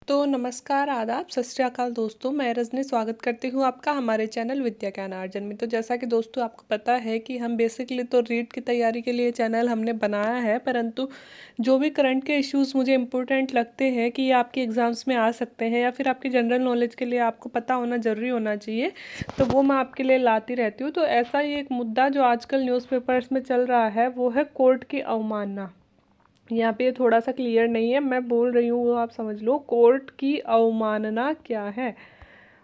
तो नमस्कार, आदाब, सत श्री अकाल दोस्तों। मैं रजनी स्वागत करती हूँ आपका हमारे चैनल विद्या ज्ञान अर्जन में। तो जैसा कि दोस्तों आपको पता है कि हम बेसिकली तो रीट की तैयारी के लिए चैनल हमने बनाया है, परंतु जो भी करंट के इश्यूज़ मुझे इम्पोर्टेंट लगते हैं कि ये आपके एग्ज़ाम्स में आ सकते हैं या फिर आपकी जनरल नॉलेज के लिए आपको पता होना ज़रूरी होना चाहिए, तो वो मैं आपके लिए लाती रहती हूँ। तो ऐसा ही एक मुद्दा जो आजकल न्यूज़पेपर्स में चल रहा है वो है कोर्ट की अवमानना। यहाँ पे थोड़ा सा क्लियर नहीं है, मैं बोल रही हूँ वो आप समझ लो। कोर्ट की अवमानना क्या है?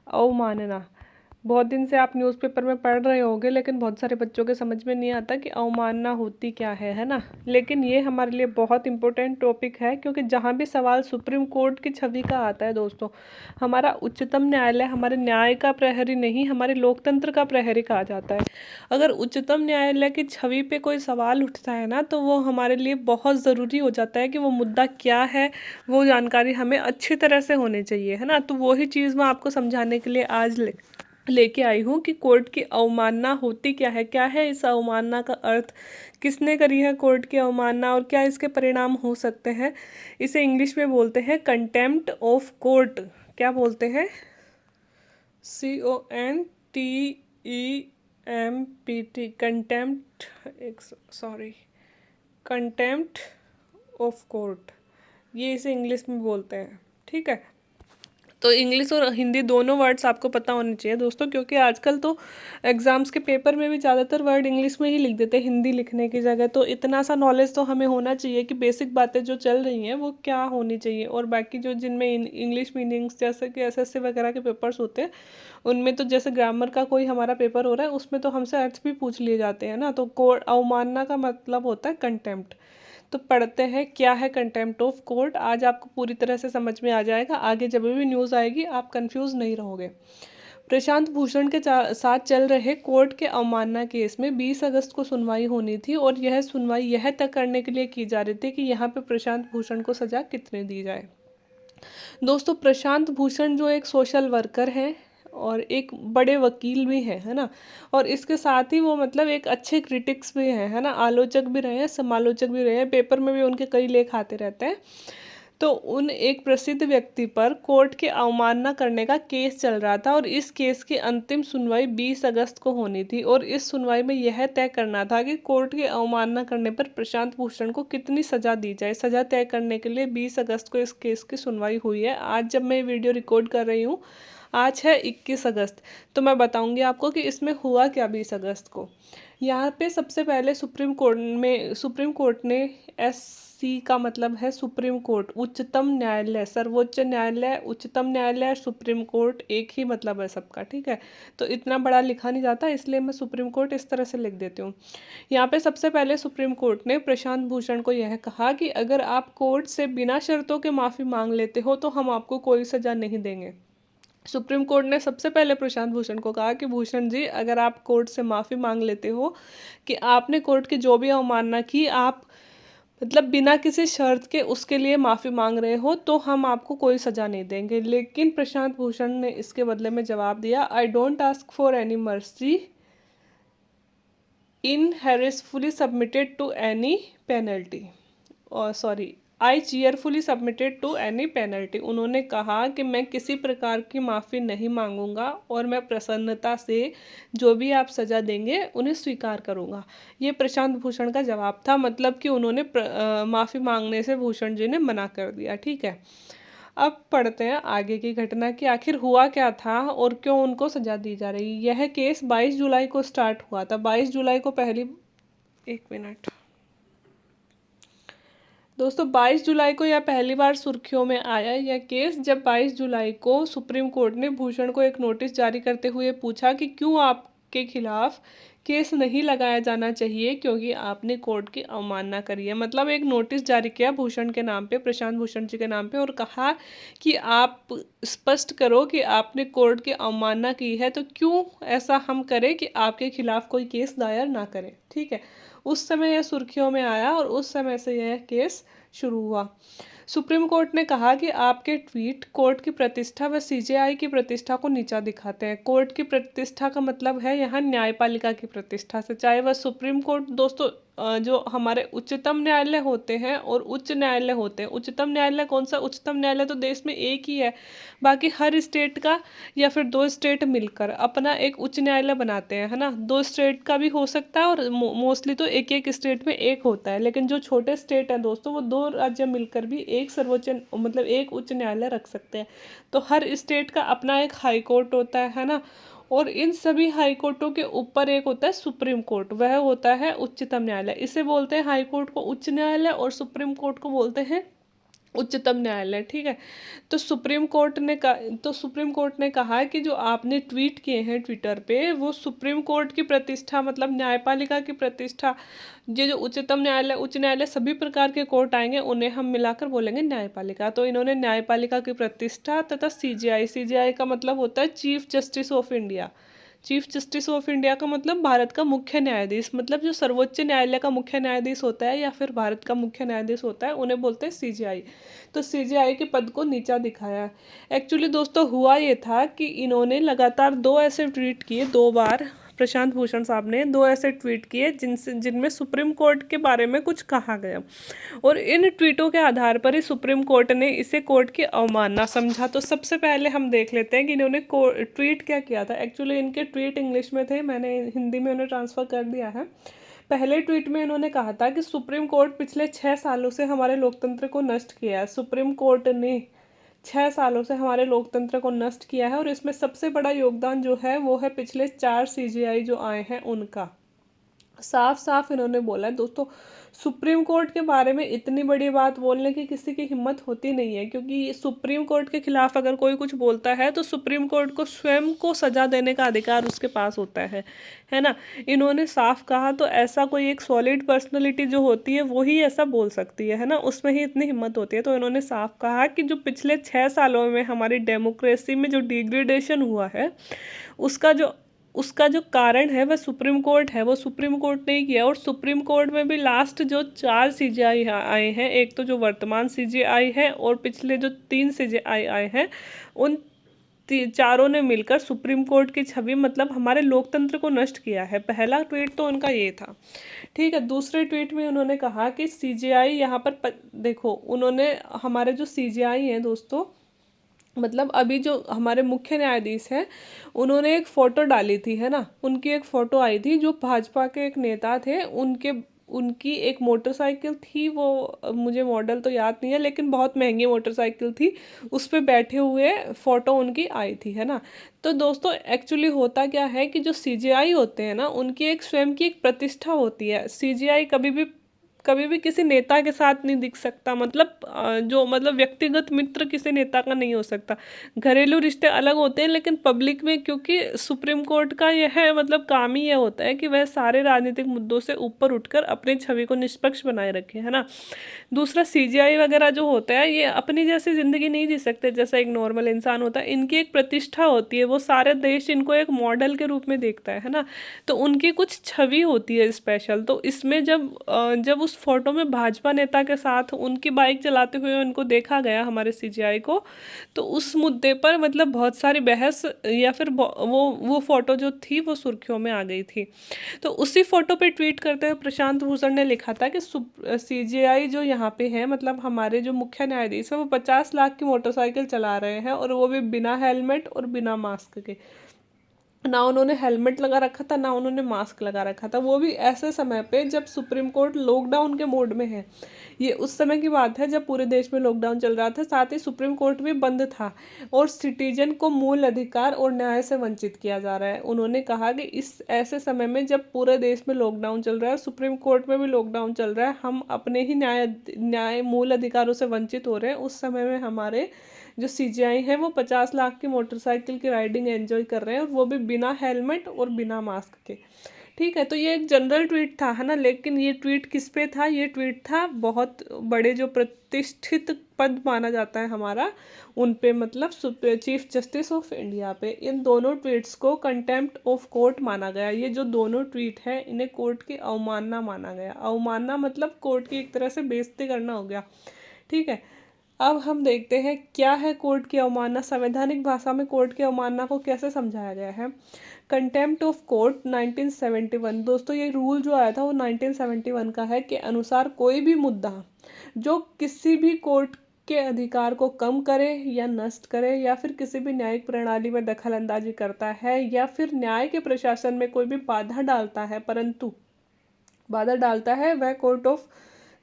अवमानना बहुत दिन से आप न्यूज़पेपर में पढ़ रहे होंगे, लेकिन बहुत सारे बच्चों के समझ में नहीं आता कि अवमानना होती क्या है ना। लेकिन ये हमारे लिए बहुत इंपॉर्टेंट टॉपिक है, क्योंकि जहाँ भी सवाल सुप्रीम कोर्ट की छवि का आता है दोस्तों, हमारा उच्चतम न्यायालय हमारे न्याय का प्रहरी नहीं, हमारे लोकतंत्र का प्रहरी कहा जाता है। अगर उच्चतम न्यायालय की छवि पे कोई सवाल उठता है ना, तो वो हमारे लिए बहुत ज़रूरी हो जाता है कि वो मुद्दा क्या है, वो जानकारी हमें अच्छी तरह से होनी चाहिए, है ना। तो वही चीज़ मैं आपको समझाने के लिए आज लेके आई हूँ कि कोर्ट की अवमानना होती क्या है इस अवमानना का अर्थ, किसने करी है कोर्ट की अवमानना और क्या इसके परिणाम हो सकते हैं। इसे इंग्लिश में बोलते हैं कंटेम्प्ट ऑफ कोर्ट। क्या बोलते हैं? CONTEMPT, कंटेम्प्ट, एक सॉरी, कंटेम्प्ट ऑफ कोर्ट, ये इसे इंग्लिश में बोलते हैं। ठीक है, तो इंग्लिश और हिंदी दोनों वर्ड्स आपको पता होने चाहिए दोस्तों, क्योंकि आजकल तो एग्ज़ाम्स के पेपर में भी ज़्यादातर वर्ड इंग्लिश में ही लिख देते हैं हिंदी लिखने की जगह। तो इतना सा नॉलेज तो हमें होना चाहिए कि बेसिक बातें जो चल रही हैं वो क्या होनी चाहिए, और बाकी जो जिनमें इंग्लिश मीनिंग्स जैसे कि एसएससी वगैरह के पेपर्स होते हैं, उनमें तो जैसे ग्रामर का कोई हमारा पेपर हो रहा है उसमें तो हमसे अर्थ भी पूछ लिए जाते हैं ना। तो कोर्ट अवमानना का मतलब होता है कंटेम्प्ट। तो पढ़ते हैं क्या है कंटेम्प्ट ऑफ कोर्ट। आज आपको पूरी तरह से समझ में आ जाएगा, आगे जब भी न्यूज़ आएगी आप कंफ्यूज नहीं रहोगे। प्रशांत भूषण के साथ चल रहे कोर्ट के अवमानना केस में 20 अगस्त को सुनवाई होनी थी, और यह सुनवाई यह तय करने के लिए की जा रही थी कि यहाँ पे प्रशांत भूषण को सजा कितनी दी जाए। दोस्तों, प्रशांत भूषण जो एक सोशल वर्कर है और एक बड़े वकील भी हैं, है ना। और इसके साथ ही वो मतलब एक अच्छे क्रिटिक्स भी हैं, है ना, आलोचक भी रहे हैं, समालोचक भी रहे हैं, पेपर में भी उनके कई लेख आते रहते हैं। तो उन एक प्रसिद्ध व्यक्ति पर कोर्ट की अवमानना करने का केस चल रहा था, और इस केस की अंतिम सुनवाई 20 अगस्त को होनी थी। और इस सुनवाई में यह तय करना था कि कोर्ट की अवमानना करने पर प्रशांत भूषण को कितनी सजा दी जाए। सजा तय करने के लिए 20 अगस्त को इस केस की सुनवाई हुई है। आज जब मैं वीडियो रिकॉर्ड कर रही हूँ, आज है 21 अगस्त, तो मैं बताऊंगी आपको कि इसमें हुआ क्या 20 अगस्त को। यहाँ पे सबसे पहले सुप्रीम कोर्ट ने, SC का मतलब है सुप्रीम कोर्ट, उच्चतम न्यायालय, सर्वोच्च न्यायालय, उच्चतम न्यायालय, सुप्रीम कोर्ट एक ही मतलब है सबका। ठीक है, तो इतना बड़ा लिखा नहीं जाता, इसलिए मैं सुप्रीम कोर्ट इस तरह से लिख देती हूँ। यहाँ पे सबसे पहले सुप्रीम कोर्ट ने प्रशांत भूषण को यह कहा कि अगर आप कोर्ट से बिना शर्तों के माफ़ी मांग लेते हो तो हम आपको कोई सज़ा नहीं देंगे। सुप्रीम कोर्ट ने सबसे पहले प्रशांत भूषण को कहा कि भूषण जी, अगर आप कोर्ट से माफ़ी मांग लेते हो कि आपने कोर्ट की जो भी अवमानना की, आप मतलब बिना किसी शर्त के उसके लिए माफ़ी मांग रहे हो, तो हम आपको कोई सज़ा नहीं देंगे। लेकिन प्रशांत भूषण ने इसके बदले में जवाब दिया, I don't ask for any mercy in हैरेसफुली सबमिटेड टू एनी पेनल्टी, और sorry, I cheerfully submitted to any penalty. उन्होंने कहा कि मैं किसी प्रकार की माफ़ी नहीं मांगूंगा और मैं प्रसन्नता से जो भी आप सज़ा देंगे उन्हें स्वीकार करूंगा। ये प्रशांत भूषण का जवाब था, मतलब कि उन्होंने माफ़ी मांगने से भूषण जी ने मना कर दिया। ठीक है, अब पढ़ते हैं आगे की घटना कि आखिर हुआ क्या था और क्यों उनको सज़ा दी जा रही। यह केस 22 जुलाई को स्टार्ट हुआ था। 22 जुलाई को पहली, एक मिनट दोस्तों, 22 जुलाई को यह पहली बार सुर्खियों में आया यह केस, जब 22 जुलाई को सुप्रीम कोर्ट ने भूषण को एक नोटिस जारी करते हुए पूछा कि क्यों आपके खिलाफ केस नहीं लगाया जाना चाहिए, क्योंकि आपने कोर्ट की अवमानना करी है। मतलब एक नोटिस जारी किया भूषण के नाम पे, प्रशांत भूषण जी के नाम पे, और कहा कि आप स्पष्ट करो कि आपने कोर्ट की अवमानना की है, तो क्यों ऐसा हम करें कि आपके खिलाफ कोई केस दायर ना करें। ठीक है, उस समय यह सुर्खियों में आया और उस समय से यह केस शुरू हुआ। सुप्रीम कोर्ट ने कहा कि आपके ट्वीट कोर्ट की प्रतिष्ठा व CJI की प्रतिष्ठा को नीचा दिखाते हैं। कोर्ट की प्रतिष्ठा का मतलब है यहाँ न्यायपालिका की प्रतिष्ठा से, चाहे वह सुप्रीम कोर्ट, दोस्तों जो हमारे उच्चतम न्यायालय होते हैं और उच्च न्यायालय होते हैं, उच्चतम न्यायालय कौन सा, उच्चतम न्यायालय तो देश में एक ही है, बाकी हर स्टेट का या फिर दो स्टेट मिलकर अपना एक उच्च न्यायालय बनाते हैं, है ना। दो स्टेट का भी हो सकता है और मोस्टली तो एक एक स्टेट में एक होता है, लेकिन जो छोटे स्टेट हैं दोस्तों वो दो राज्य मिलकर भी एक सर्वोच्च मतलब एक उच्च न्यायालय रख सकते हैं। तो हर स्टेट का अपना एक हाई कोर्ट होता है ना। और इन सभी हाई कोर्टों के ऊपर एक होता है सुप्रीम कोर्ट, वह होता है उच्चतम न्यायालय। इसे बोलते हैं हाई कोर्ट को उच्च न्यायालय और सुप्रीम कोर्ट को बोलते हैं उच्चतम न्यायालय, ठीक है। तो सुप्रीम कोर्ट ने कहा कि जो आपने ट्वीट किए हैं ट्विटर पे, वो सुप्रीम कोर्ट की प्रतिष्ठा मतलब न्यायपालिका की प्रतिष्ठा, ये जो उच्चतम न्यायालय उच्च न्यायालय सभी प्रकार के कोर्ट आएंगे उन्हें हम मिलाकर बोलेंगे न्यायपालिका। तो इन्होंने न्यायपालिका की प्रतिष्ठा तथा सीजेआई, सीजेआई का मतलब होता है chief justice of India. Chief justice of India का मतलब भारत का मुख्य न्यायाधीश, मतलब जो सर्वोच्च न्यायालय का मुख्य न्यायाधीश होता है या फिर भारत का मुख्य न्यायाधीश होता है, उन्हें बोलते हैं सीजेआई। तो सीजेआई के पद को नीचा दिखाया। एक्चुअली दोस्तों हुआ ये था कि इन्होंने लगातार दो ऐसे ट्वीट किए, दो बार प्रशांत भूषण साहब ने दो ऐसे ट्वीट किए जिनमें सुप्रीम कोर्ट के बारे में कुछ कहा गया, और इन ट्वीटों के आधार पर ही सुप्रीम कोर्ट ने इसे कोर्ट की अवमानना समझा। तो सबसे पहले हम देख लेते हैं कि इन्होंने ट्वीट क्या किया था। एक्चुअली इनके ट्वीट इंग्लिश में थे, मैंने हिंदी में उन्हें ट्रांसफ़र कर दिया है। पहले ट्वीट में इन्होंने कहा था कि सुप्रीम कोर्ट पिछले 6 सालों से हमारे लोकतंत्र को नष्ट किया है। सुप्रीम कोर्ट ने 6 सालों से हमारे लोकतंत्र को नष्ट किया है, और इसमें सबसे बड़ा योगदान जो है वो है पिछले 4 सीजेआई जो आए हैं उनका। साफ साफ इन्होंने बोला है दोस्तों। सुप्रीम कोर्ट के बारे में इतनी बड़ी बात बोलने की किसी की हिम्मत होती नहीं है, क्योंकि सुप्रीम कोर्ट के खिलाफ अगर कोई कुछ बोलता है तो सुप्रीम कोर्ट को स्वयं को सजा देने का अधिकार उसके पास होता है ना। इन्होंने साफ कहा, तो ऐसा कोई एक सॉलिड पर्सनैलिटी जो होती है वो ही ऐसा बोल सकती है ना, उसमें ही इतनी हिम्मत होती है। तो इन्होंने साफ कहा कि जो पिछले 6 सालों में हमारी डेमोक्रेसी में जो डिग्रेडेशन हुआ है उसका जो कारण है वह सुप्रीम कोर्ट है, वो सुप्रीम कोर्ट ने ही किया। और सुप्रीम कोर्ट में भी लास्ट जो 4 सीजेआई आए हैं, एक तो जो वर्तमान सीजेआई है और पिछले जो 3 सीजेआई आए हैं, उन चारों ने मिलकर सुप्रीम कोर्ट की छवि मतलब हमारे लोकतंत्र को नष्ट किया है। पहला ट्वीट तो उनका ये था, ठीक है। दूसरे ट्वीट में उन्होंने कहा कि सीजेआई यहाँ पर देखो, उन्होंने हमारे जो सीजेआई हैं दोस्तों, मतलब अभी जो हमारे मुख्य न्यायाधीश हैं, उन्होंने एक फ़ोटो डाली थी, है ना। उनकी एक फ़ोटो आई थी, जो भाजपा के एक नेता थे, उनकी एक मोटरसाइकिल थी, वो मुझे मॉडल तो याद नहीं है, लेकिन बहुत महंगी मोटरसाइकिल थी, उस पर बैठे हुए फ़ोटो उनकी आई थी, है ना। तो दोस्तों एक्चुअली होता क्या है कि जो सीजेआई होते हैं ना, उनकी एक स्वयं की एक प्रतिष्ठा होती है। सीजेआई कभी भी किसी नेता के साथ नहीं दिख सकता, मतलब जो मतलब व्यक्तिगत मित्र किसी नेता का नहीं हो सकता। घरेलू रिश्ते अलग होते हैं, लेकिन पब्लिक में, क्योंकि सुप्रीम कोर्ट का यह मतलब काम ही यह होता है कि वह सारे राजनीतिक मुद्दों से ऊपर उठकर अपनी छवि को निष्पक्ष बनाए रखे, है ना। दूसरा सीजीआई वगैरह जो होता है, ये अपनी जैसी जिंदगी नहीं जी सकते जैसा एक नॉर्मल इंसान होता है। इनकी एक प्रतिष्ठा होती है, वो सारे देश इनको एक मॉडल के रूप में देखता है ना। तो उनकी कुछ छवि होती है स्पेशल। तो इसमें जब उस फोटो में भाजपा नेता के साथ उनकी बाइक चलाते हुए उनको देखा गया हमारे सीजीआई को, तो उस मुद्दे पर मतलब बहुत सारी बहस या फिर वो फोटो जो थी वो सुर्खियों में आ गई थी। तो उसी फोटो पे ट्वीट करते हुए प्रशांत भूषण ने लिखा था कि सीजेआई जो यहाँ पे है, मतलब हमारे जो मुख्य न्यायाधीश है, वो 50 लाख की मोटरसाइकिल चला रहे हैं, और वो भी बिना हेलमेट और बिना मास्क के। ना उन्होंने हेलमेट लगा रखा था, ना उन्होंने मास्क लगा रखा था, वो भी ऐसे समय पे जब सुप्रीम कोर्ट लॉकडाउन के मोड में है। ये उस समय की बात है जब पूरे देश में लॉकडाउन चल रहा था, साथ ही सुप्रीम कोर्ट भी बंद था, और सिटीजन को मूल अधिकार और न्याय से वंचित किया जा रहा है। उन्होंने कहा कि इस ऐसे समय में जब पूरे देश में लॉकडाउन चल रहा है, सुप्रीम कोर्ट में भी लॉकडाउन चल रहा है, हम अपने ही न्याय मूल अधिकारों से वंचित हो रहे हैं। उस समय में हमारे जो सीजीआई है वो 50 लाख की मोटरसाइकिल की राइडिंग एंजॉय कर रहे हैं, और वो भी बिना हेलमेट और बिना मास्क के, ठीक है। तो ये एक जनरल ट्वीट था, है ना। लेकिन ये ट्वीट किस पे था? ये ट्वीट था बहुत बड़े जो प्रतिष्ठित पद माना जाता है हमारा, उन पे, मतलब चीफ जस्टिस ऑफ इंडिया पे। इन दोनों ट्वीट्स को कंटेम्प्ट ऑफ कोर्ट माना गया। ये जो दोनों ट्वीट है इन्हें कोर्ट की अवमानना माना गया। अवमानना मतलब कोर्ट की एक तरह से बेइज्जती करना हो गया, ठीक है। अब हम देखते हैं क्या है कोर्ट की अवमानना। संवैधानिक भाषा में कोर्ट की अवमानना को कैसे समझाया गया है। Contempt of court 1971। दोस्तों ये रूल जो आया था वो 1971 का है, के अनुसार कोई भी मुद्दा जो किसी भी कोर्ट के अधिकार को कम करे या नष्ट करे या फिर किसी भी न्यायिक प्रणाली में दखल अंदाजी करता है या फिर न्याय के प्रशासन में कोई भी बाधा डालता है वह कोर्ट ऑफ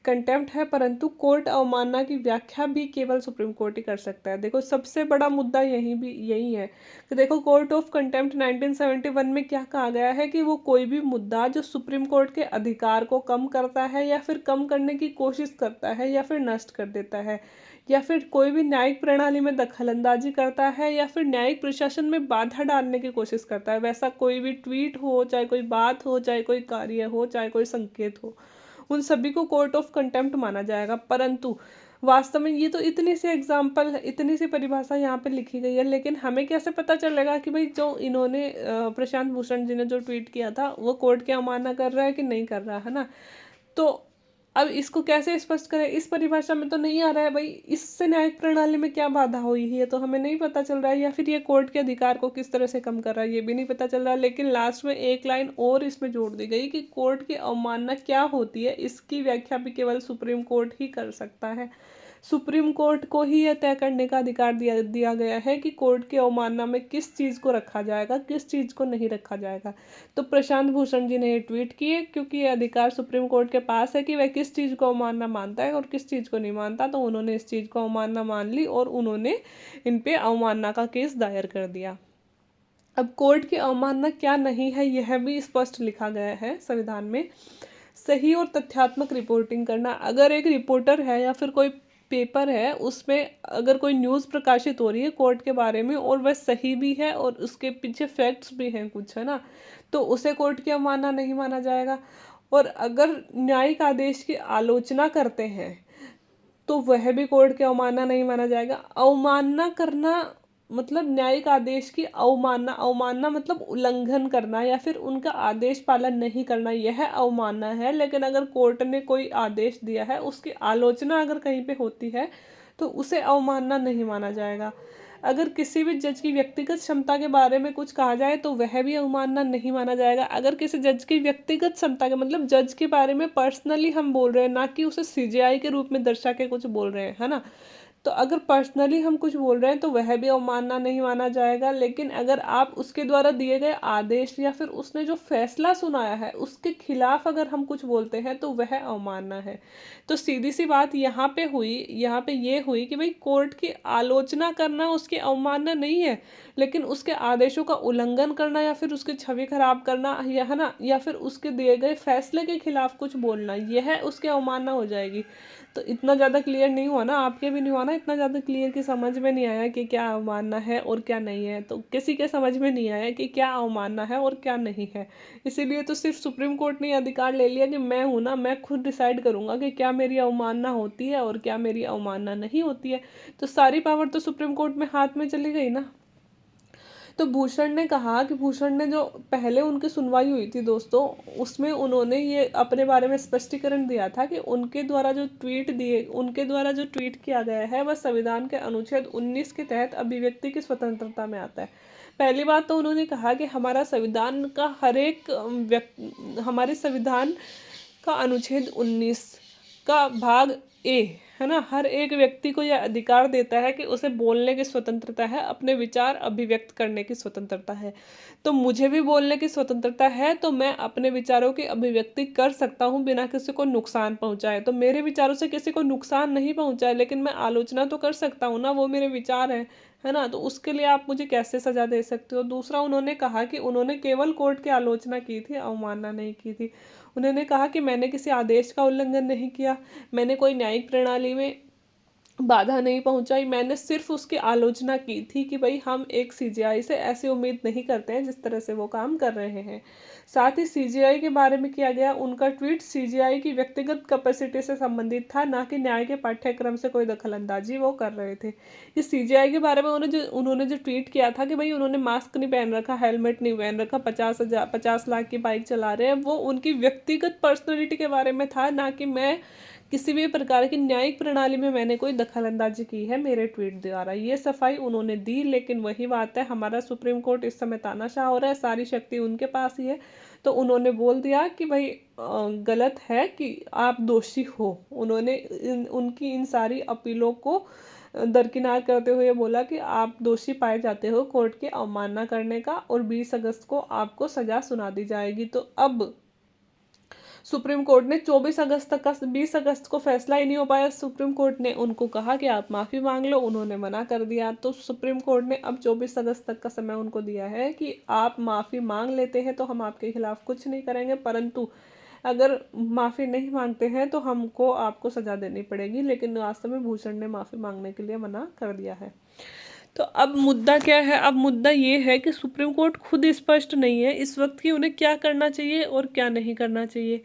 कंटेम्प्ट है। परंतु कोर्ट अवमानना की व्याख्या भी केवल सुप्रीम कोर्ट ही कर सकता है। देखो सबसे बड़ा मुद्दा यही है कि देखो कोर्ट ऑफ कंटेम्प्ट 1971 में क्या कहा गया है कि वो कोई भी मुद्दा जो सुप्रीम कोर्ट के अधिकार को कम करता है या फिर कम करने की कोशिश करता है या फिर नष्ट कर देता है या फिर कोई भी न्यायिक प्रणाली में दखलंदाजी करता है या फिर न्यायिक प्रशासन में बाधा डालने की कोशिश करता है, वैसा कोई भी ट्वीट हो, चाहे कोई बात हो, चाहे कोई कार्य हो, चाहे कोई संकेत हो, उन सभी को कोर्ट ऑफ कंटेम्प्ट माना जाएगा। परंतु वास्तव में ये तो इतनी सी एग्जाम्पल, इतनी सी परिभाषा यहाँ पे लिखी गई है, लेकिन हमें कैसे पता चलेगा कि भाई जो इन्होंने प्रशांत भूषण जी ने जो ट्वीट किया था वो कोर्ट की अवमानना कर रहा है कि नहीं कर रहा है ना। तो अब इसको कैसे स्पष्ट करें, इस परिभाषा में तो नहीं आ रहा है भाई, इससे न्यायिक प्रणाली में क्या बाधा हुई है ये तो हमें नहीं पता चल रहा है, या फिर ये कोर्ट के अधिकार को किस तरह से कम कर रहा है ये भी नहीं पता चल रहा है। लेकिन लास्ट में एक लाइन और इसमें जोड़ दी गई कि कोर्ट की अवमानना क्या होती है, इसकी व्याख्या भी केवल सुप्रीम कोर्ट ही कर सकता है। सुप्रीम कोर्ट को ही यह तय करने का अधिकार दिया गया है कि कोर्ट की अवमानना में किस चीज़ को रखा जाएगा, किस चीज़ को नहीं रखा जाएगा। तो प्रशांत भूषण जी ने ये ट्वीट किए क्योंकि ये अधिकार सुप्रीम कोर्ट के पास है कि वह किस चीज़ को अवमानना मानता है और किस चीज़ को नहीं मानता। तो उन्होंने इस चीज़ को अवमानना मान ली और उन्होंने इन पे अवमानना का केस दायर कर दिया। अब कोर्ट की अवमानना क्या नहीं है यह भी स्पष्ट लिखा गया है संविधान में। सही और तथ्यात्मक रिपोर्टिंग करना। अगर एक रिपोर्टर है या फिर कोई पेपर है उसमें अगर कोई न्यूज़ प्रकाशित हो रही है कोर्ट के बारे में और वह सही भी है और उसके पीछे फैक्ट्स भी हैं कुछ, है ना, तो उसे कोर्ट की अवमानना नहीं माना जाएगा। और अगर न्यायिक आदेश की आलोचना करते हैं तो वह भी कोर्ट की अवमानना नहीं माना जाएगा। अवमानना करना मतलब न्यायिक आदेश की अवमानना, अवमानना मतलब उल्लंघन करना या फिर उनका आदेश पालन नहीं करना, यह अवमानना है। लेकिन अगर कोर्ट ने कोई आदेश दिया है उसकी आलोचना अगर कहीं पे होती है तो उसे अवमानना नहीं माना जाएगा। अगर किसी भी जज की व्यक्तिगत क्षमता के बारे में कुछ कहा जाए तो वह भी अवमानना नहीं माना जाएगा। अगर किसी जज की व्यक्तिगत क्षमता के मतलब जज के बारे में पर्सनली हम बोल रहे हैं, ना कि उसे सीजीआई के रूप में दर्शा के कुछ बोल रहे हैं, है ना, तो अगर पर्सनली हम कुछ बोल रहे हैं तो वह भी अवमानना नहीं माना जाएगा। लेकिन अगर आप उसके द्वारा दिए गए आदेश या फिर उसने जो फैसला सुनाया है उसके खिलाफ अगर हम कुछ बोलते हैं तो वह अवमानना है। तो सीधी सी बात यहाँ पे ये हुई कि भाई कोर्ट की आलोचना करना उसकी अवमानना नहीं है, लेकिन उसके आदेशों का उल्लंघन करना या फिर उसकी छवि खराब करना या है ना, या फिर उसके दिए गए फैसले के खिलाफ कुछ बोलना, यह उसकी अवमानना हो जाएगी। तो इतना ज़्यादा क्लियर नहीं हुआ ना, आपके भी नहीं हुआ ना इतना ज़्यादा क्लियर कि समझ में नहीं आया कि क्या अवमानना है और क्या नहीं है। तो किसी के समझ में नहीं आया कि क्या अवमानना है और क्या नहीं है, इसीलिए तो सिर्फ सुप्रीम कोर्ट ने अधिकार ले लिया कि मैं हूँ ना, मैं खुद डिसाइड करूँगा कि क्या मेरी अवमानना होती है और क्या मेरी अवमानना नहीं होती है। तो सारी पावर तो सुप्रीम कोर्ट में हाथ में चली गई ना। तो भूषण ने कहा कि भूषण ने जो पहले उनकी सुनवाई हुई थी दोस्तों, उसमें उन्होंने ये अपने बारे में स्पष्टीकरण दिया था कि उनके द्वारा जो ट्वीट किया गया है वह संविधान के अनुच्छेद 19 के तहत अभिव्यक्ति की स्वतंत्रता में आता है। पहली बात तो उन्होंने कहा कि हमारे संविधान का अनुच्छेद 19 का भाग ए, है ना, हर एक व्यक्ति को यह अधिकार देता है कि उसे बोलने की स्वतंत्रता है, अपने विचार अभिव्यक्त करने की स्वतंत्रता है। तो मुझे भी बोलने की स्वतंत्रता है, तो मैं अपने विचारों की अभिव्यक्ति कर सकता हूँ बिना किसी को नुकसान पहुँचाए। तो मेरे विचारों से किसी को नुकसान नहीं पहुँचाए, लेकिन मैं आलोचना तो कर सकता हूँ ना, वो मेरे विचार हैं, है ना, तो उसके लिए आप मुझे कैसे सजा दे सकते हो। दूसरा उन्होंने कहा कि उन्होंने केवल कोर्ट की आलोचना की थी, अवमानना नहीं की थी। उन्होंने कहा कि मैंने किसी आदेश का उल्लंघन नहीं किया, मैंने कोई न्यायिक प्रणाली में बाधा नहीं पहुंचाई, मैंने सिर्फ उसकी आलोचना की थी कि भाई हम एक सीजीआई से ऐसी उम्मीद नहीं करते हैं जिस तरह से वो काम कर रहे हैं। साथ ही सीजीआई के बारे में किया गया उनका ट्वीट सीजीआई की व्यक्तिगत कैपेसिटी से संबंधित था, ना कि न्याय के पाठ्यक्रम से कोई दखलंदाजी वो कर रहे थे। इस सीजीआई के बारे में उन्होंने जो ट्वीट किया था कि भाई उन्होंने मास्क नहीं पहन रखा, हेलमेट नहीं पहन रखा, 50 लाख की बाइक चला रहे हैं, वो उनकी व्यक्तिगत पर्सनैलिटी के बारे में था, ना कि मैं किसी भी प्रकार की न्यायिक प्रणाली में मैंने कोई दखल अंदाजी की है मेरे ट्वीट द्वारा। ये सफाई उन्होंने दी, लेकिन वही बात है, हमारा सुप्रीम कोर्ट इस समय तानाशाह हो रहा है, सारी शक्ति उनके पास ही है। तो उन्होंने बोल दिया कि भाई गलत है कि आप दोषी हो। उन्होंने उनकी इन सारी अपीलों को दरकिनार करते हुए बोला कि आप दोषी पाए जाते हो कोर्ट की अवमानना करने का, और 20 अगस्त को आपको सजा सुना दी जाएगी। तो अब सुप्रीम कोर्ट ने 24 अगस्त तक का, 20 अगस्त को फैसला ही नहीं हो पाया। सुप्रीम कोर्ट ने उनको कहा कि आप माफ़ी मांग लो, उन्होंने मना कर दिया। तो सुप्रीम कोर्ट ने अब 24 अगस्त तक का समय उनको दिया है कि आप माफ़ी मांग लेते हैं तो हम आपके खिलाफ कुछ नहीं करेंगे, परंतु अगर माफ़ी नहीं मांगते हैं तो हमको आपको सज़ा देनी पड़ेगी। लेकिन वास्तव में भूषण ने माफ़ी मांगने के लिए मना कर दिया है। तो अब मुद्दा क्या है? अब मुद्दा ये है कि सुप्रीम कोर्ट खुद स्पष्ट नहीं है इस वक्त कि उन्हें क्या करना चाहिए और क्या नहीं करना चाहिए।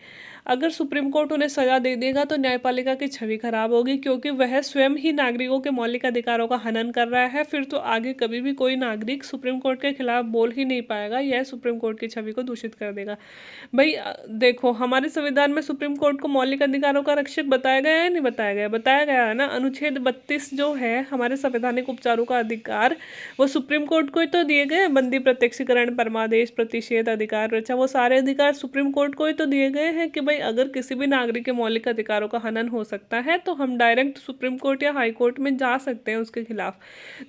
अगर सुप्रीम कोर्ट उन्हें सजा दे देगा तो न्यायपालिका की छवि खराब होगी, क्योंकि वह स्वयं ही नागरिकों के मौलिक अधिकारों का हनन कर रहा है। फिर तो आगे कभी भी कोई नागरिक सुप्रीम कोर्ट के खिलाफ बोल ही नहीं पाएगा। यह सुप्रीम कोर्ट की छवि को दूषित कर देगा। भाई देखो, हमारे संविधान में सुप्रीम कोर्ट को मौलिक अधिकारों का रक्षक बताया गया है, नहीं बताया गया? बताया गया है ना। अनुच्छेद 32 जो है हमारे संवैधानिक उपचारों का अधिकार, वो सुप्रीम कोर्ट को ही तो दिए गए। बंदी, प्रत्यक्षीकरण, परमादेश, प्रतिषेध अधिकार, रक्षा, वो सारे अधिकार सुप्रीम कोर्ट को ही तो दिए गए हैं कि भाई अगर किसी भी नागरिक के मौलिक अधिकारों का हनन हो सकता है तो हम डायरेक्ट सुप्रीम कोर्ट या हाई कोर्ट में जा सकते हैं उसके खिलाफ।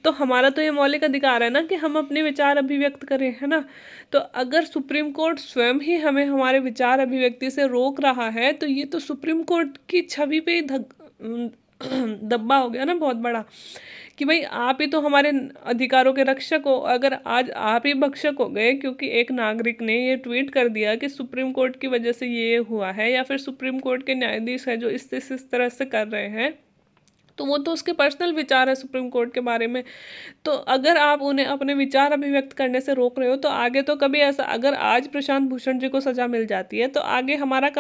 तो हमारा तो ये मौलिक अधिकार है ना कि हम अपने विचार अभिव्यक्त करें, है ना। तो अगर सुप्रीम कोर्ट स्वयं ही हमें हमारे विचार अभिव्यक्ति से रोक रहा है तो ये तो सुप्रीम कोर्ट की छवि पे ही दब्बा हो गया ना बहुत बड़ा, कि भाई आप ही तो हमारे अधिकारों के रक्षक हो। अगर आज आप ही भक्षक हो गए क्योंकि एक नागरिक ने ये ट्वीट कर दिया कि सुप्रीम कोर्ट की वजह से ये हुआ है, या फिर सुप्रीम कोर्ट के न्यायाधीश है जो इस तरह से कर रहे हैं, तो वो तो उसके पर्सनल विचार है सुप्रीम कोर्ट के बारे में। तो अगर आप उन्हें अपने विचार अभिव्यक्त करने से रोक रहे हो तो आगे तो कभी ऐसा, अगर आज प्रशांत भूषण जी को सजा मिल जाती है तो आगे हमारी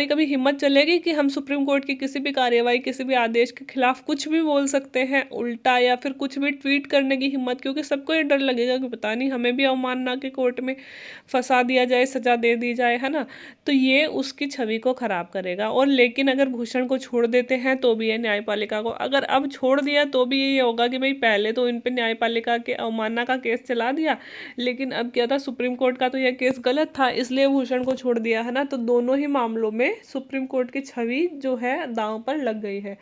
कभी हिम्मत चलेगी कि हम सुप्रीम कोर्ट की किसी भी कार्यवाही, किसी भी आदेश के खिलाफ कुछ भी बोल सकते हैं उल्टा, या फिर कुछ भी ट्वीट करने की हिम्मत? क्योंकि सबको ये डर लगेगा कि पता नहीं हमें भी अवमानना के कोर्ट में फंसा दिया जाए, सजा दे दी जाए, है ना। तो ये उसकी छवि को खराब करेगा। और लेकिन अगर भूषण को छोड़ देते हैं तो भी है न्यायपालिका को, अगर अब छोड़ दिया तो भी ये होगा कि भाई पहले तो इन पे न्यायपालिका के अवमानना का केस चला दिया, लेकिन अब क्या था, सुप्रीम कोर्ट का तो यह केस गलत था इसलिए भूषण को छोड़ दिया, है ना। तो दोनों ही मामलों में सुप्रीम कोर्ट की छवि जो है दांव पर लग गई है।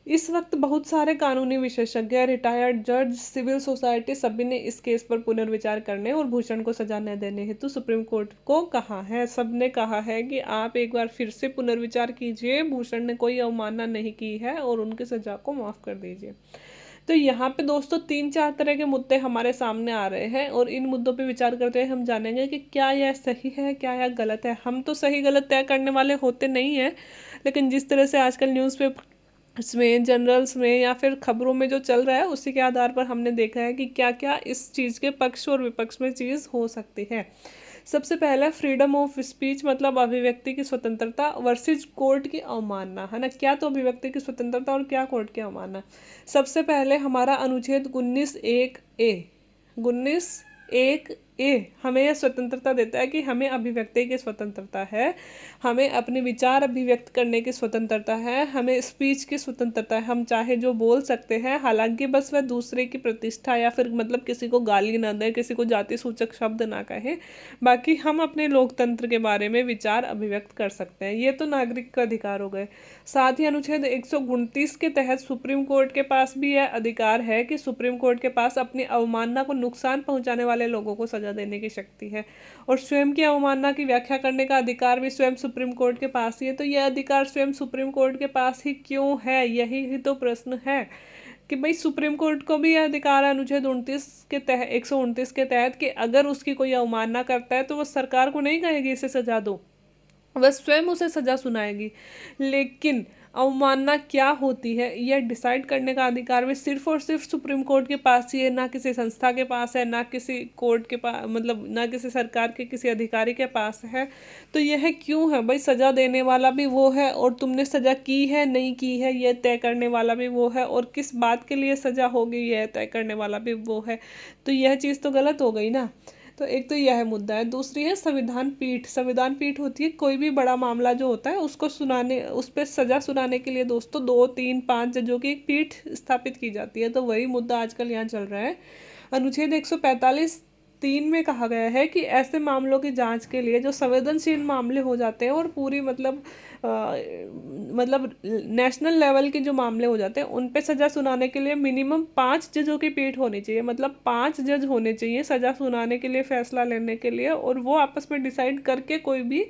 इस वक्त बहुत सारे कानूनी विशेषज्ञ, रिटायर्ड जज, सिविल सोसाइटी सभी ने इस केस पर पुनर्विचार करने और भूषण को सजा न देने हेतु सुप्रीम कोर्ट को कहा है। सबने कहा है कि आप एक बार फिर से पुनर्विचार कीजिए, भूषण ने कोई अवमानना नहीं की है और उनकी सजा को माफ़ कर दीजिए। तो यहाँ पे दोस्तों 3-4 तरह के मुद्दे हमारे सामने आ रहे हैं और इन मुद्दों पे विचार करते हुए हम जानेंगे कि क्या यह सही है, क्या यह गलत है। हम तो सही गलत तय करने वाले होते नहीं हैं, लेकिन जिस तरह से आजकल न्यूज़पेपर में, जनरल्स में या फिर खबरों में जो चल रहा है उसी के आधार पर हमने देखा है कि क्या क्या इस चीज़ के पक्ष और विपक्ष में चीज़ हो सकती है। सबसे पहला फ्रीडम ऑफ स्पीच, मतलब अभिव्यक्ति की स्वतंत्रता वर्सेज कोर्ट की अवमानना, है ना। क्या तो अभिव्यक्ति की स्वतंत्रता और क्या कोर्ट की अवमानना। सबसे पहले हमारा अनुच्छेद 19(1)(a) हमें यह स्वतंत्रता देता है कि हमें अभिव्यक्ति की स्वतंत्रता है, हमें अपने विचार अभिव्यक्त करने की स्वतंत्रता है, हमें स्पीच की स्वतंत्रता है, हम चाहे जो बोल सकते हैं, हालांकि बस वह दूसरे की प्रतिष्ठा या फिर मतलब किसी को गाली ना दें, किसी को जाति सूचक शब्द ना कहें, बाकी हम अपने लोकतंत्र के बारे में विचार अभिव्यक्त कर सकते हैं। ये तो नागरिक का अधिकार हो गए। साथ ही अनुच्छेद 129 के तहत सुप्रीम कोर्ट के पास भी यह अधिकार है कि सुप्रीम कोर्ट के पास अपनी अवमानना को नुकसान पहुंचाने वाले लोगों को सजा देने की शक्ति है, और स्वयं की अवमानना की व्याख्या करने का अधिकार भी स्वयं सुप्रीम कोर्ट के पास ही है। तो यह अधिकार स्वयं सुप्रीम कोर्ट के पास ही क्यों है, यही ही तो प्रश्न है कि भाई सुप्रीम कोर्ट को भी यह अधिकार है अनुच्छेद 129 के तहत कि अगर उसकी कोई अवमानना करता है तो वह सरकार को नहीं कहेगी इसे सजा दो, वह स्वयं उसे सजा सुनाएगी। लेकिन अवमानना क्या होती है यह डिसाइड करने का अधिकार भी सिर्फ और सिर्फ सुप्रीम कोर्ट के पास ही है, ना किसी संस्था के पास है, ना किसी कोर्ट के पास, मतलब ना किसी सरकार के किसी अधिकारी के पास है। तो यह क्यों है भाई, सजा देने वाला भी वो है और तुमने सजा की है नहीं की है यह तय करने वाला भी वो है, और किस बात के लिए सजा होगी यह तय करने वाला भी वो है। तो यह चीज़ तो गलत हो गई ना। तो एक तो यह मुद्दा है। दूसरी है संविधान पीठ। संविधान पीठ होती है कोई भी बड़ा मामला जो होता है उसको सुनाने, उस पर सजा सुनाने के लिए दोस्तों 2 3 5 जजों की एक पीठ स्थापित की जाती है। तो वही मुद्दा आजकल यहाँ चल रहा है। अनुच्छेद 145(3) में कहा गया है कि ऐसे मामलों की जांच के लिए जो संवेदनशील मामले हो जाते हैं और पूरी मतलब नेशनल लेवल के जो मामले हो जाते हैं उन पे सजा सुनाने के लिए मिनिमम 5 जजों की पीठ होनी चाहिए। मतलब 5 जज होने चाहिए सजा सुनाने के लिए, फैसला लेने के लिए, और वो आपस में डिसाइड करके कोई भी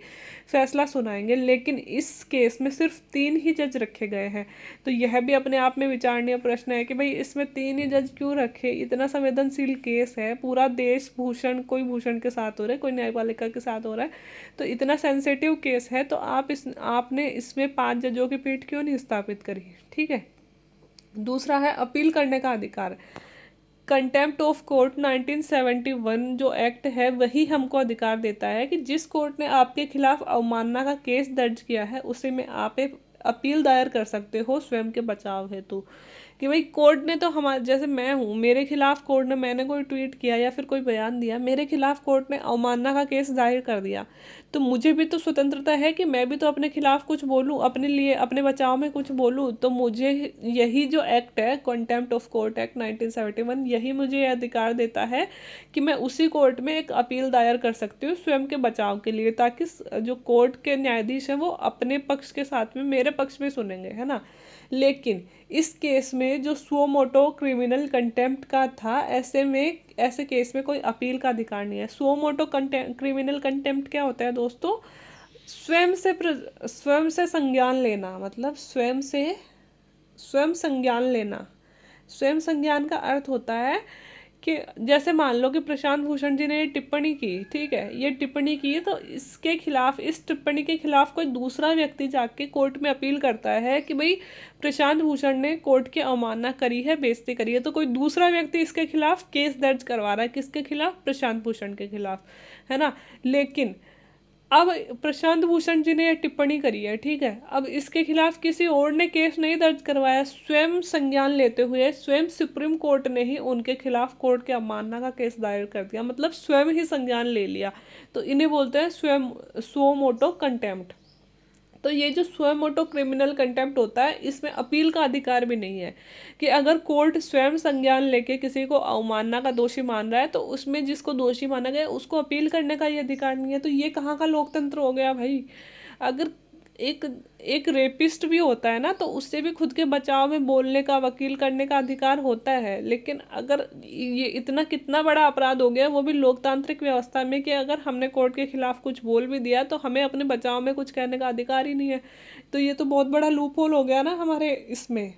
फैसला सुनाएंगे। लेकिन इस केस में सिर्फ 3 ही जज रखे गए हैं। तो यह भी अपने आप में विचारणीय प्रश्न है कि भाई इसमें 3 ही जज क्यों रखे। इतना संवेदनशील केस है, पूरा देश भूषण, कोई भूषण के साथ हो रहा है, कोई न्यायपालिका के साथ हो रहा है, तो इतना सेंसिटिव केस है, तो आपने इसमें 5 जजों की पीठ क्यों नहीं स्थापित करी। ठीक है। दूसरा है अपील करने का अधिकार। कंटेम्प्ट ऑफ कोर्ट 1971 जो एक्ट है वही हमको अधिकार देता है कि जिस कोर्ट ने आपके खिलाफ अवमानना का केस दर्ज किया है उसी में आप एक अपील दायर कर सकते हो स्वयं के बचाव हेतु। कि भाई कोर्ट ने तो हमारे, जैसे मैं हूँ, मेरे खिलाफ कोर्ट ने, मैंने कोई ट्वीट किया या फिर कोई बयान दिया, मेरे खिलाफ कोर्ट ने अवमानना का केस दायर कर दिया, तो मुझे भी तो स्वतंत्रता है कि मैं भी तो अपने खिलाफ कुछ बोलूँ, अपने लिए, अपने बचाव में कुछ बोलूँ। तो मुझे यही जो एक्ट है, कंटेम्प्ट ऑफ कोर्ट एक्ट 1971, यही मुझे अधिकार देता है कि मैं उसी कोर्ट में एक अपील दायर कर सकती हूँ स्वयं के बचाव के लिए, ताकि जो कोर्ट के न्यायाधीश हैं वो अपने पक्ष के साथ में मेरे पक्ष में सुनेंगे, है ना। लेकिन इस केस में जो सुओ मोटो क्रिमिनल कंटेम्प्ट का था, ऐसे केस में कोई अपील का अधिकार नहीं है। सुओ मोटो क्रिमिनल कंटेम्प्ट क्या होता है दोस्तों? स्वयं से संज्ञान लेना, मतलब स्वयं संज्ञान लेना। स्वयं संज्ञान का अर्थ होता है कि जैसे मान लो कि प्रशांत भूषण जी ने ये टिप्पणी की, ठीक है, ये टिप्पणी की, तो इसके खिलाफ, इस टिप्पणी के खिलाफ कोई दूसरा व्यक्ति जाके कोर्ट में अपील करता है कि भाई प्रशांत भूषण ने कोर्ट की अवमानना करी है, बेइज्जती करी है, तो कोई दूसरा व्यक्ति इसके खिलाफ केस दर्ज करवा रहा है। किसके खिलाफ? प्रशांत भूषण के खिलाफ, है ना। लेकिन अब प्रशांत भूषण जी ने यह टिप्पणी करी है, ठीक है, अब इसके खिलाफ किसी और ने केस नहीं दर्ज करवाया, स्वयं संज्ञान लेते हुए स्वयं सुप्रीम कोर्ट ने ही उनके खिलाफ कोर्ट के अवमानना का केस दायर कर दिया, मतलब स्वयं ही संज्ञान ले लिया। तो इन्हें बोलते हैं स्वयं सुओ मोटो कंटेम्प्ट। तो ये जो सुओ मोटो क्रिमिनल कंटेम्प्ट होता है, इसमें अपील का अधिकार भी नहीं है कि अगर कोर्ट स्वयं संज्ञान लेके किसी को अवमानना का दोषी मान रहा है तो उसमें जिसको दोषी माना गया उसको अपील करने का ये अधिकार नहीं है। तो ये कहाँ का लोकतंत्र हो गया भाई? अगर एक एक रेपिस्ट भी होता है ना, तो उससे भी खुद के बचाव में बोलने का, वकील करने का अधिकार होता है। लेकिन अगर ये इतना कितना बड़ा अपराध हो गया, वो भी लोकतांत्रिक व्यवस्था में, कि अगर हमने कोर्ट के खिलाफ कुछ बोल भी दिया तो हमें अपने बचाव में कुछ कहने का अधिकार ही नहीं है। तो ये तो बहुत बड़ा लूप होल हो गया ना हमारे इसमें,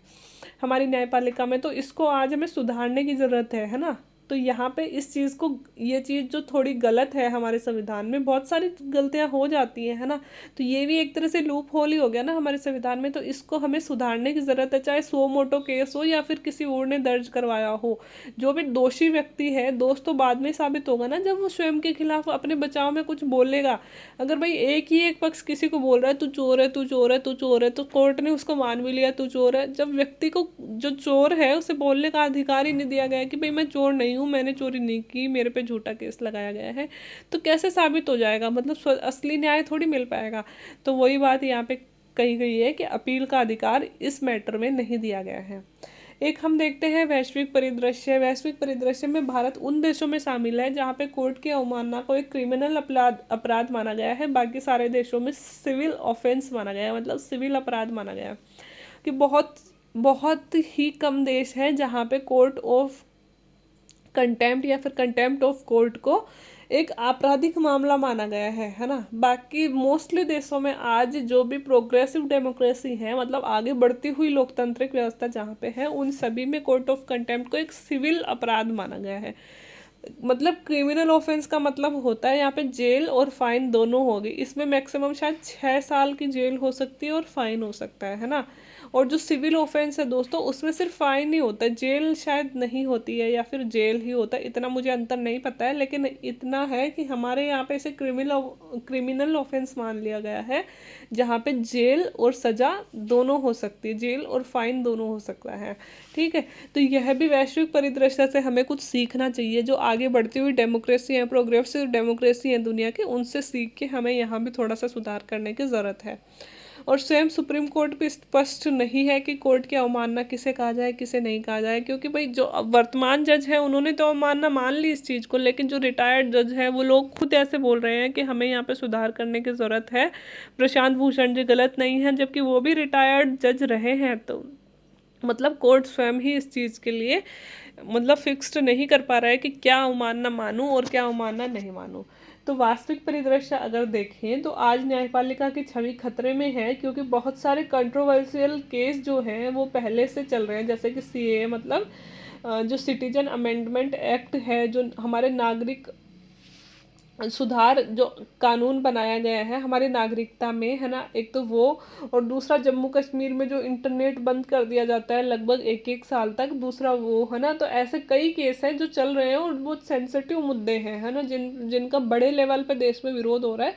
हमारी न्यायपालिका में। तो इसको आज हमें सुधारने की ज़रूरत है ना। तो यहाँ पे इस चीज़ को, ये चीज़ जो थोड़ी गलत है हमारे संविधान में, बहुत सारी गलतियाँ हो जाती हैं, है ना। तो ये भी एक तरह से लूप होल ही हो गया ना हमारे संविधान में। तो इसको हमें सुधारने की ज़रूरत है, चाहे सुओ मोटो केस हो या फिर किसी और ने दर्ज करवाया हो। जो भी दोषी व्यक्ति है, दोष तो बाद में साबित होगा ना, जब वो स्वयं के खिलाफ अपने बचाव में कुछ बोलेगा। अगर भाई एक ही एक पक्ष किसी को बोल रहा है तू चोर है, तू चोर है, तू चोर है, तो कोर्ट ने उसको मान भी लिया तू चोर है। जब व्यक्ति को, जो चोर है, उसे बोलने का अधिकार ही नहीं दिया गया कि भाई मैं चोर नहीं हूँ, मैंने चोरी नहीं की, मेरे पे झूठा केस लगाया गया है, तो कैसे साबित हो जाएगा? मतलब असली न्याय थोड़ी मिल पाएगा। तो वही बात यहाँ पे कही गई है कि अपील का अधिकार इस मैटर में नहीं दिया गया है। एक हम देखते हैं वैश्विक परिदृश्य। वैश्विक परिदृश्य में भारत उन देशों में शामिल है जहाँ पे कोर्ट की अवमानना को एक क्रिमिनल अपराध माना गया है। बाकी सारे देशों में सिविल ऑफेंस माना गया है, मतलब सिविल अपराध माना गया है। कि बहुत बहुत ही कम देश है जहाँ पे कोर्ट ऑफ कंटेम्प्ट या फिर कंटेम्प्ट ऑफ कोर्ट को एक आपराधिक मामला माना गया है ना। बाकी मोस्टली देशों में आज जो भी प्रोग्रेसिव डेमोक्रेसी है, मतलब आगे बढ़ती हुई लोकतांत्रिक व्यवस्था जहाँ पे है, उन सभी में कोर्ट ऑफ कंटेम्प्ट को एक सिविल अपराध माना गया है। मतलब क्रिमिनल ऑफेंस का मतलब होता है यहाँ पे जेल और फाइन दोनों होगी। इसमें मैक्सिमम शायद 6 साल की जेल हो सकती है और फाइन हो सकता है ना। और जो सिविल ऑफेंस है दोस्तों, उसमें सिर्फ फाइन ही होता है, जेल शायद नहीं होती है, या फिर जेल ही होता है, इतना मुझे अंतर नहीं पता है। लेकिन इतना है कि हमारे यहाँ पे इसे क्रिमिनल ऑफेंस मान लिया गया है, जहाँ पे जेल और सज़ा दोनों हो सकती है, जेल और फाइन दोनों हो सकता है। ठीक है, तो यह भी वैश्विक परिदृश्य से हमें कुछ सीखना चाहिए। जो आगे बढ़ती हुई डेमोक्रेसी है, प्रोग्रेसिव डेमोक्रेसी है दुनिया की, उनसे सीख के हमें यहाँ भी थोड़ा सा सुधार करने की ज़रूरत है। और स्वयं सुप्रीम कोर्ट भी स्पष्ट नहीं है कि कोर्ट की अवमानना किसे कहा जाए, किसे नहीं कहा जाए, क्योंकि भाई जो अब वर्तमान जज है उन्होंने तो अवमानना मान ली इस चीज़ को, लेकिन जो रिटायर्ड जज है वो लोग खुद ऐसे बोल रहे हैं कि हमें यहाँ पे सुधार करने की ज़रूरत है। प्रशांत भूषण जी गलत नहीं है, जबकि वो भी रिटायर्ड जज रहे हैं। तो मतलब कोर्ट स्वयं ही इस चीज़ के लिए मतलब फिक्स्ड नहीं कर पा रहा है कि क्या अवमानना मानूं और क्या अवमानना नहीं मानूं। तो वास्तविक परिदृश्य अगर देखें तो आज न्यायपालिका की छवि खतरे में है, क्योंकि बहुत सारे कंट्रोवर्शियल केस जो हैं वो पहले से चल रहे हैं, जैसे कि सीएए, मतलब जो सिटीजन अमेंडमेंट एक्ट है, जो हमारे नागरिक सुधार जो कानून बनाया गया है हमारी नागरिकता में, है ना, एक तो वो, और दूसरा जम्मू कश्मीर में जो इंटरनेट बंद कर दिया जाता है लगभग 1-1 साल तक, दूसरा वो, है ना। तो ऐसे कई केस हैं जो चल रहे हैं और बहुत सेंसिटिव मुद्दे हैं, है ना, जिनका बड़े लेवल पे देश में विरोध हो रहा है।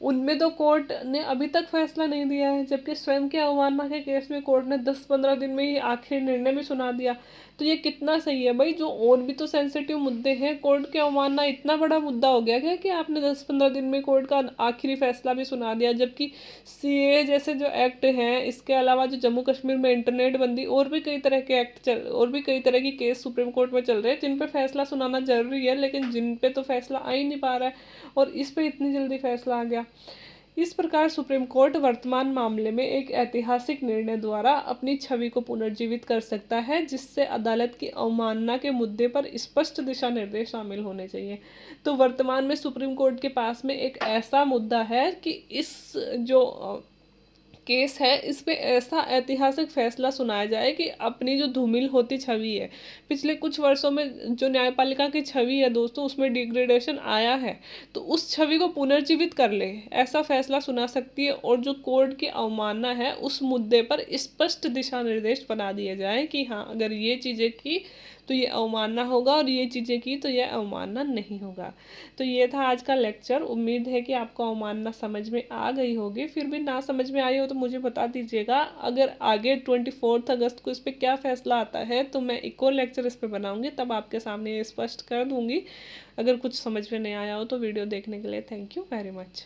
उनमें तो कोर्ट ने अभी तक फैसला नहीं दिया है, जबकि स्वयं के अवमानना के केस में कोर्ट ने 10-15 दिन में ही आखिरी निर्णय भी सुना दिया। तो ये कितना सही है भाई, जो और भी तो सेंसिटिव मुद्दे हैं, कोर्ट के अवमानना इतना बड़ा मुद्दा हो गया क्या कि आपने 10-15 दिन में कोर्ट का आखिरी फैसला भी सुना दिया। जबकि सीए जैसे जो एक्ट हैं, इसके अलावा जो जम्मू कश्मीर में इंटरनेट बंदी, और भी कई तरह के एक्ट चल, और भी कई तरह की केस सुप्रीम कोर्ट में चल रहे हैं, जिन पे फैसला सुनाना जरूरी है, लेकिन जिन पे तो फैसला आ ही नहीं पा रहा है, और इस पे इतनी जल्दी फैसला आ गया। इस प्रकार सुप्रीम कोर्ट वर्तमान मामले में एक ऐतिहासिक निर्णय द्वारा अपनी छवि को पुनर्जीवित कर सकता है, जिससे अदालत की अवमानना के मुद्दे पर स्पष्ट दिशा निर्देश शामिल होने चाहिए। तो वर्तमान में सुप्रीम कोर्ट के पास में एक ऐसा मुद्दा है कि इस जो केस है इस पे ऐसा ऐतिहासिक फैसला सुनाया जाए कि अपनी जो धूमिल होती छवि है, पिछले कुछ वर्षों में जो न्यायपालिका की छवि है दोस्तों, उसमें डिग्रेडेशन आया है, तो उस छवि को पुनर्जीवित कर ले, ऐसा फैसला सुना सकती है। और जो कोर्ट की अवमानना है उस मुद्दे पर स्पष्ट दिशा निर्देश बना दिए जाए कि हाँ, अगर ये चीज़ें की तो ये अवमानना होगा, और ये चीज़ें की तो ये अवमानना नहीं होगा। तो ये था आज का लेक्चर। उम्मीद है कि आपको अवमानना समझ में आ गई होगी। फिर भी ना समझ में आई हो तो मुझे बता दीजिएगा। अगर आगे 24 अगस्त को इस पर क्या फ़ैसला आता है तो मैं एक और लेक्चर इस पर बनाऊँगी, तब आपके सामने ये स्पष्ट कर दूँगी। अगर कुछ समझ में नहीं आया हो तो वीडियो देखने के लिए थैंक यू वेरी मच।